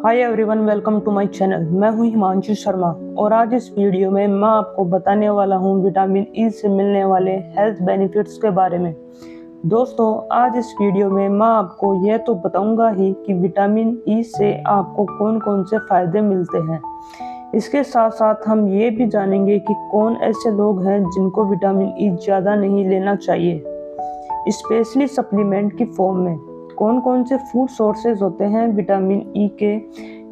Hi everyone, welcome to my channel. मैं हूं हिमांशु शर्मा और आज इस वीडियो में मैं आपको बताने वाला हूं विटामिन ई से मिलने वाले हेल्थ बेनिफिट्स के बारे में। दोस्तों, आज इस वीडियो में मैं आपको यह तो बताऊंगा ही कि विटामिन ई से आपको कौन कौन से फायदे मिलते हैं। इसके साथ साथ हम ये भी जानेंगे कि कौन ऐसे लोग हैं जिनको विटामिन ई ज़्यादा नहीं लेना चाहिए, स्पेशली सप्लीमेंट की फॉर्म में। कौन कौन से फूड सोर्सेज होते हैं विटामिन ई के,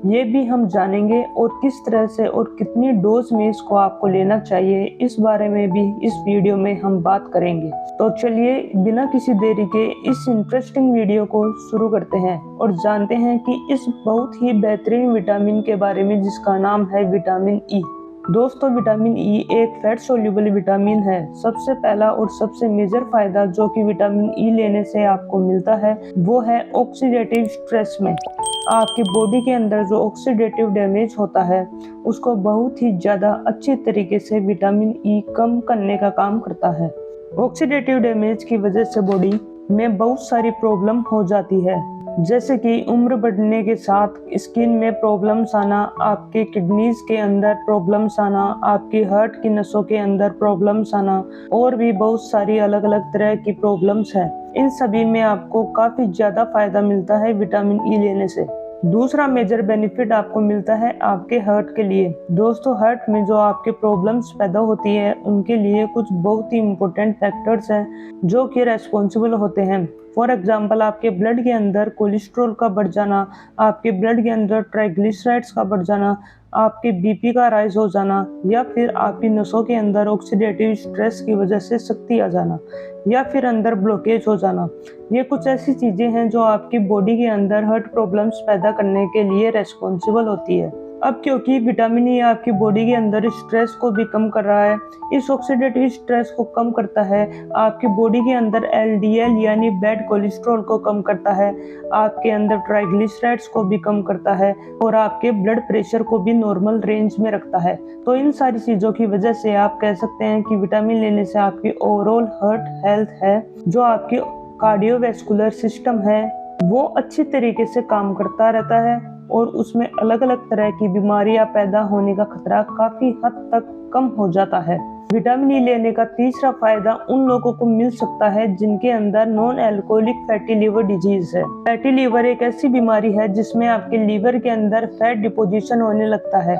ये भी हम जानेंगे और किस तरह से और कितनी डोज में इसको आपको लेना चाहिए, इस बारे में भी इस वीडियो में हम बात करेंगे। तो चलिए बिना किसी देरी के इस इंटरेस्टिंग वीडियो को शुरू करते हैं और जानते हैं कि इस बहुत ही बेहतरीन विटामिन के बारे में जिसका नाम है विटामिन ई। दोस्तों, विटामिन ई एक फैट सोल्यूबल विटामिन है। सबसे पहला और सबसे मेजर फायदा जो कि विटामिन ई लेने से आपको मिलता है वो है ऑक्सीडेटिव स्ट्रेस में। आपकी बॉडी के अंदर जो ऑक्सीडेटिव डैमेज होता है उसको बहुत ही ज़्यादा अच्छी तरीके से विटामिन ई कम करने का काम करता है। ऑक्सीडेटिव डैमेज की वजह से बॉडी में बहुत सारी प्रॉब्लम हो जाती है, जैसे कि उम्र बढ़ने के साथ स्किन में प्रॉब्लम्स आना, आपके किडनीज के अंदर प्रॉब्लम्स आना, आपकी हार्ट की नसों के अंदर प्रॉब्लम्स आना और भी बहुत सारी अलग अलग तरह की प्रॉब्लम्स हैं। इन सभी में आपको काफ़ी ज़्यादा फायदा मिलता है विटामिन ई लेने से। दूसरा मेजर बेनिफिट आपको मिलता है आपके हार्ट के लिए। दोस्तों, हार्ट में जो आपके प्रॉब्लम्स पैदा होती है उनके लिए कुछ बहुत ही इम्पोर्टेंट फैक्टर्स हैं जो कि रेस्पॉन्सिबल होते हैं। फॉर एग्जांपल, आपके ब्लड के अंदर कोलेस्ट्रॉल का बढ़ जाना, आपके ब्लड के अंदर ट्राइग्लिसराइड्स का बढ़ जाना, आपके बीपी का राइज हो जाना, या फिर आपकी नसों के अंदर ऑक्सीडेटिव स्ट्रेस की वजह से शक्ति आ जाना, या फिर अंदर ब्लॉकेज हो जाना। ये कुछ ऐसी चीज़ें हैं जो आपकी बॉडी के अंदर हार्ट प्रॉब्लम्स पैदा करने के लिए रेस्पॉन्सिबल होती है। अब क्योंकि विटामिन ई आपकी बॉडी के अंदर स्ट्रेस को भी कम कर रहा है, इस ऑक्सीडेटिव स्ट्रेस को कम करता है, आपकी बॉडी के अंदर एलडीएल यानी बैड कोलेस्ट्रॉल को कम करता है, आपके अंदर ट्राइग्लिसराइड्स को भी कम करता है और आपके ब्लड प्रेशर को भी नॉर्मल रेंज में रखता है। तो इन सारी चीज़ों की वजह से आप कह सकते हैं कि विटामिन लेने से आपकी ओवरऑल हार्ट हेल्थ है, जो आपकी कार्डियोवैस्कुलर सिस्टम है, वो अच्छी तरीके से काम करता रहता है और उसमें अलग अलग तरह की बीमारियां पैदा होने का खतरा काफी हद तक कम हो जाता है। विटामिन ई लेने का तीसरा फायदा उन लोगों को मिल सकता है जिनके अंदर non alcoholic fatty liver disease है। फैटी लीवर एक ऐसी बीमारी है जिसमें आपके लीवर के अंदर फैट डिपोजिशन होने लगता है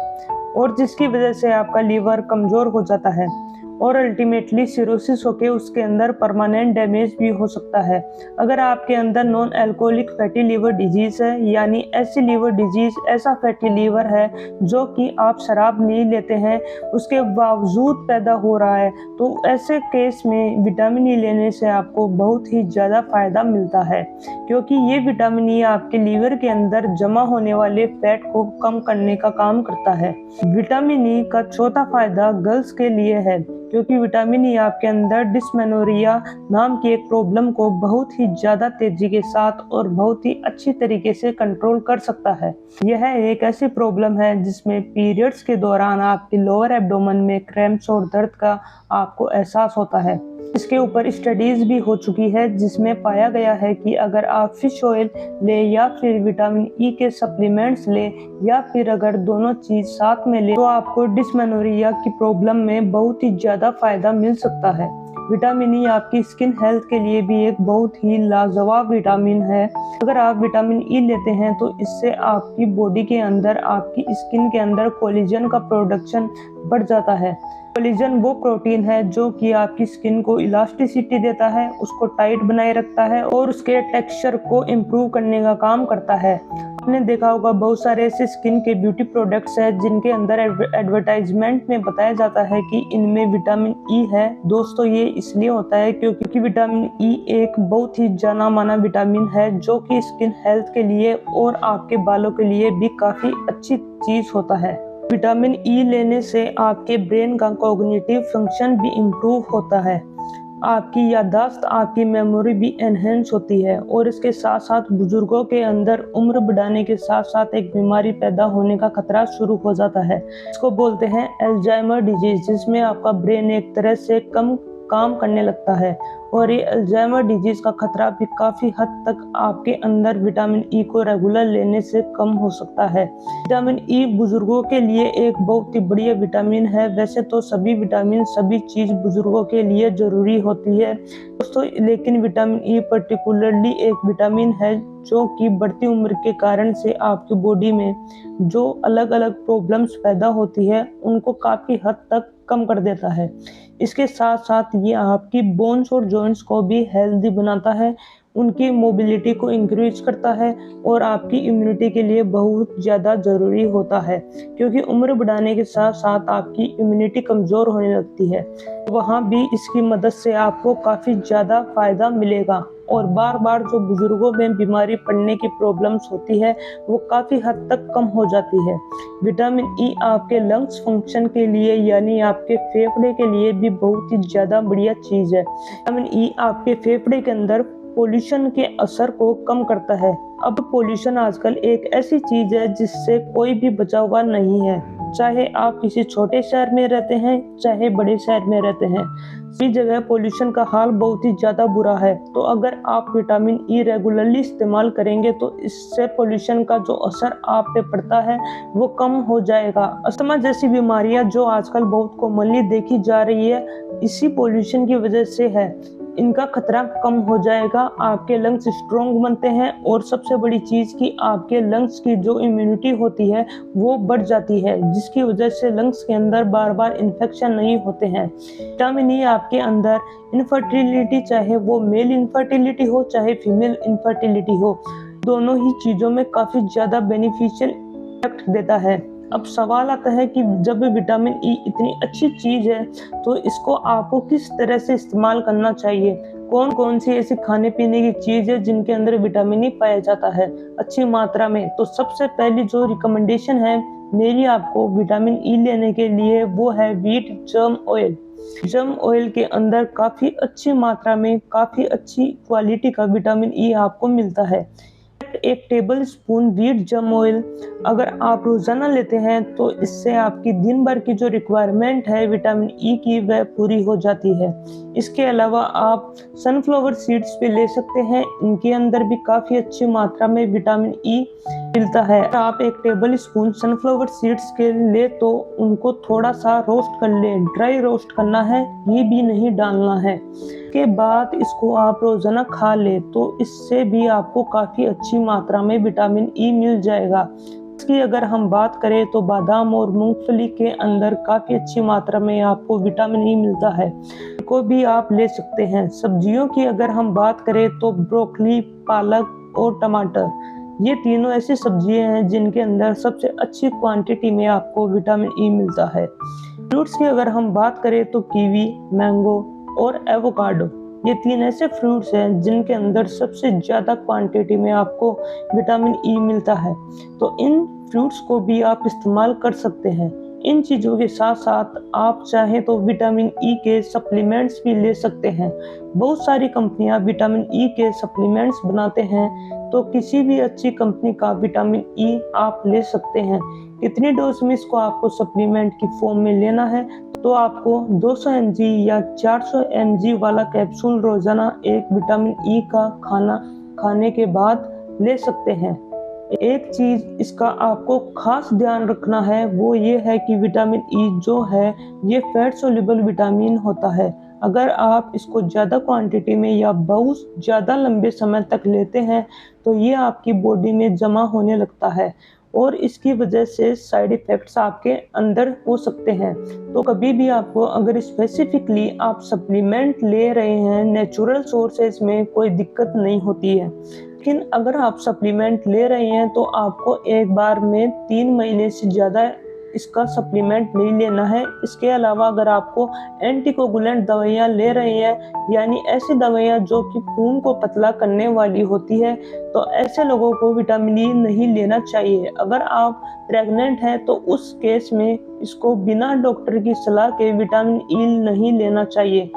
और जिसकी वजह से आपका लीवर कमजोर हो जाता है और अल्टीमेटली सिरोसिस होके उसके अंदर परमानेंट डैमेज भी हो सकता है। अगर आपके अंदर non alcoholic fatty liver disease है, यानी ऐसी लीवर डिजीज, ऐसा फैटी लीवर है जो कि आप शराब नहीं लेते हैं उसके बावजूद पैदा हो रहा है, तो ऐसे केस में विटामिन ई लेने से आपको बहुत ही ज़्यादा फायदा मिलता है, क्योंकि ये विटामिन ई आपके लीवर के अंदर जमा होने वाले फैट को कम करने का काम करता है। विटामिन ई का चौथा फायदा गर्ल्स के लिए है, क्योंकि विटामिन ई आपके अंदर डिस्मेनोरिया नाम की एक प्रॉब्लम को बहुत ही ज़्यादा तेजी के साथ और बहुत ही अच्छी तरीके से कंट्रोल कर सकता है। यह एक ऐसी प्रॉब्लम है जिसमें पीरियड्स के दौरान आपके लोअर एब्डोमेन में क्रैम्प्स और दर्द का आपको एहसास होता है। इसके ऊपर स्टडीज भी हो चुकी है जिसमें पाया गया है कि अगर आप फिश ऑयल ले या फिर विटामिन ई के सप्लीमेंट्स ले या फिर अगर दोनों चीज साथ में ले तो आपको डिस्मेनोरिया की प्रॉब्लम में बहुत ही ज्यादा फायदा मिल सकता है। विटामिन ई आपकी स्किन हेल्थ के लिए भी एक बहुत ही लाजवाब विटामिन है। अगर आप विटामिन ई लेते हैं तो इससे आपकी बॉडी के अंदर, आपकी स्किन के अंदर कोलेजन का प्रोडक्शन बढ़ जाता है। कोलेजन वो प्रोटीन है जो कि आपकी स्किन को इलास्टिसिटी देता है, उसको टाइट बनाए रखता है और उसके टेक्सचर को इम्प्रूव करने का काम करता है। आपने देखा होगा बहुत सारे ऐसे स्किन के ब्यूटी प्रोडक्ट्स हैं जिनके अंदर एडवर्टाइजमेंट में बताया जाता है कि इनमें विटामिन ई है। दोस्तों, ये इसलिए होता है क्योंकि विटामिन ई एक बहुत ही जाना माना विटामिन है जो कि स्किन हेल्थ के लिए और आपके बालों के लिए भी काफ़ी अच्छी चीज़ होता है। विटामिन ई लेने से आपके ब्रेन का कॉग्निटिव फंक्शन भी इम्प्रूव होता है, आपकी याददाश्त, आपकी मेमोरी भी एनहेंस होती है और इसके साथ साथ बुजुर्गों के अंदर उम्र बढ़ाने के साथ साथ एक बीमारी पैदा होने का खतरा शुरू हो जाता है। इसको बोलते हैं अल्जाइमर डिजीज, जिसमें आपका ब्रेन एक तरह से कम काम करने लगता है और ये अल्जाइमर डिजीज का खतरा भी काफ़ी हद तक आपके अंदर विटामिन ई को रेगुलर लेने से कम हो सकता है। विटामिन ई बुजुर्गों के लिए एक बहुत ही बढ़िया विटामिन है। वैसे तो सभी विटामिन सभी चीज़ बुजुर्गों के लिए ज़रूरी होती है दोस्तों, लेकिन विटामिन ई पर्टिकुलरली एक विटामिन है जो कि बढ़ती उम्र के कारण से आपकी बॉडी में जो अलग अलग प्रॉब्लम्स पैदा होती है उनको काफ़ी हद तक कम कर देता है। इसके साथ साथ ये आपकी बोन्स और जॉइंट्स को भी हेल्दी बनाता है, उनकी मोबिलिटी को इंक्रीज करता है और आपकी इम्यूनिटी के लिए बहुत ज़्यादा ज़रूरी होता है, क्योंकि उम्र बढ़ाने के साथ साथ आपकी इम्यूनिटी कमज़ोर होने लगती है। वहाँ भी इसकी मदद से आपको काफ़ी ज़्यादा फ़ायदा मिलेगा और बार बार जो बुजुर्गों में बीमारी पड़ने की प्रॉब्लम्स होती है वो काफ़ी हद तक कम हो जाती है। विटामिन ई आपके लंग्स फंक्शन के लिए यानी आपके फेफड़े के लिए भी बहुत ही ज़्यादा बढ़िया चीज़ है। विटामिन ई आपके फेफड़े के अंदर पोल्यूशन के असर को कम करता है। अब पोल्यूशन आजकल एक ऐसी चीज़ है जिससे कोई भी बचा हुआ नहीं है, चाहे आप किसी छोटे शहर में रहते हैं चाहे बड़े शहर में रहते हैं, सभी जगह पोल्यूशन का हाल बहुत ही ज़्यादा बुरा है। तो अगर आप विटामिन ई रेगुलरली इस्तेमाल करेंगे तो इससे पोल्यूशन का जो असर आप पे पड़ता है वो कम हो जाएगा। अस्थमा जैसी बीमारियां जो आजकल बहुत कॉमनली देखी जा रही है इसी पोल्यूशन की वजह से है, इनका खतरा कम हो जाएगा। आपके लंग्स स्ट्रॉन्ग बनते हैं और सबसे बड़ी चीज़ कि आपके लंग्स की जो इम्यूनिटी होती है वो बढ़ जाती है, जिसकी वजह से लंग्स के अंदर बार बार इन्फेक्शन नहीं होते हैं। विटामिन ई आपके अंदर इनफर्टिलिटी, चाहे वो मेल इनफर्टिलिटी हो चाहे फीमेल इनफर्टिलिटी हो, दोनों ही चीज़ों में काफ़ी ज़्यादा बेनिफिशियल इफेक्ट देता है। अब सवाल आता है कि जब विटामिन ई इतनी अच्छी चीज़ है तो इसको आपको किस तरह से इस्तेमाल करना चाहिए, कौन कौन सी ऐसी खाने पीने की चीज़ है जिनके अंदर विटामिन ई पाया जाता है अच्छी मात्रा में। तो सबसे पहली जो रिकमेंडेशन है मेरी आपको विटामिन ई लेने के लिए वो है wheat germ oil. Germ oil के अंदर काफ़ी अच्छी मात्रा में काफ़ी अच्छी क्वालिटी का विटामिन ई आपको मिलता है। एक table spoon wheat germ oil अगर आप रोजाना लेते हैं तो इससे आपकी दिन भर की जो रिक्वायरमेंट है विटामिन ई की वह पूरी हो जाती है। इसके अलावा आप सनफ्लावर सीड्स भी ले सकते हैं, इनके अंदर भी काफ़ी अच्छी मात्रा में विटामिन ई मिलता है। आप एक टेबल स्पून सनफ्लावर सीड्स के ले तो उनको थोड़ा सा रोस्ट कर ले, ड्राई रोस्ट करना है, ये भी नहीं डालना है। के बाद इसको आप रोजाना खा ले तो इससे भी आपको काफ़ी अच्छी मात्रा में विटामिन ई मिल जाएगा। इसकी अगर हम बात करें तो बादाम और मूंगफली के अंदर काफ़ी अच्छी मात्रा में आपको विटामिन ई मिलता है, को भी आप ले सकते हैं। सब्जियों की अगर हम बात करें तो ब्रोकली, पालक और टमाटर, ये तीनों ऐसी सब्जियां हैं जिनके अंदर सबसे अच्छी क्वांटिटी में आपको विटामिन ई मिलता है। फ्रूट्स की अगर हम बात करें तो कीवी, मैंगो और एवोकाडो, ये तीन ऐसे फ्रूट्स हैं जिनके अंदर सबसे ज़्यादा क्वांटिटी में आपको विटामिन ई मिलता है। तो इन फ्रूट्स को भी आप इस्तेमाल कर सकते हैं। इन चीज़ों के साथ साथ आप चाहें तो विटामिन ई के सप्लीमेंट्स भी ले सकते हैं। बहुत सारी कंपनियां विटामिन ई के सप्लीमेंट्स बनाते हैं, तो किसी भी अच्छी कंपनी का विटामिन ई आप ले सकते हैं। कितनी डोज में इसको आपको सप्लीमेंट की फॉर्म में लेना है तो आपको 200 mg या 400 mg वाला कैप्सूल रोजाना एक विटामिन ई का खाना खाने के बाद ले सकते हैं। एक चीज़ इसका आपको खास ध्यान रखना है वो ये है कि विटामिन ई जो है ये फैट सोल्यूबल विटामिन होता है। अगर आप इसको ज़्यादा क्वांटिटी में या बहुत ज़्यादा लंबे समय तक लेते हैं तो ये आपकी बॉडी में जमा होने लगता है और इसकी वजह से साइड इफ़ेक्ट्स आपके अंदर हो सकते हैं। तो कभी भी आपको अगर स्पेसिफिकली आप सप्लीमेंट ले रहे हैं नेचुरल सोर्सेज में कोई दिक्कत नहीं होती है, लेकिन अगर आप सप्लीमेंट ले रहे हैं तो आपको एक बार में 3 महीने से ज़्यादा इसका सप्लीमेंट नहीं लेना है। इसके अलावा अगर आपको एंटीकोगुलेंट दवाइयाँ ले रहे हैं यानी ऐसी दवाइयाँ जो कि खून को पतला करने वाली होती है तो ऐसे लोगों को विटामिन ई नहीं लेना चाहिए। अगर आप प्रेग्नेंट हैं तो उस केस में इसको बिना डॉक्टर की सलाह के विटामिन ई नहीं लेना चाहिए।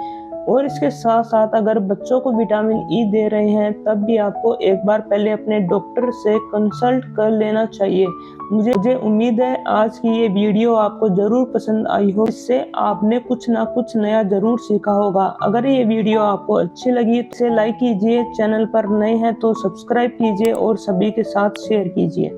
और इसके साथ साथ अगर बच्चों को विटामिन ई दे रहे हैं तब भी आपको एक बार पहले अपने डॉक्टर से कंसल्ट कर लेना चाहिए। मुझे उम्मीद है आज की ये वीडियो आपको जरूर पसंद आई हो, इससे आपने कुछ ना कुछ नया जरूर सीखा होगा। अगर ये वीडियो आपको अच्छी लगी तो इसे लाइक कीजिए, चैनल पर नए हैं तो सब्सक्राइब कीजिए और सभी के साथ शेयर कीजिए।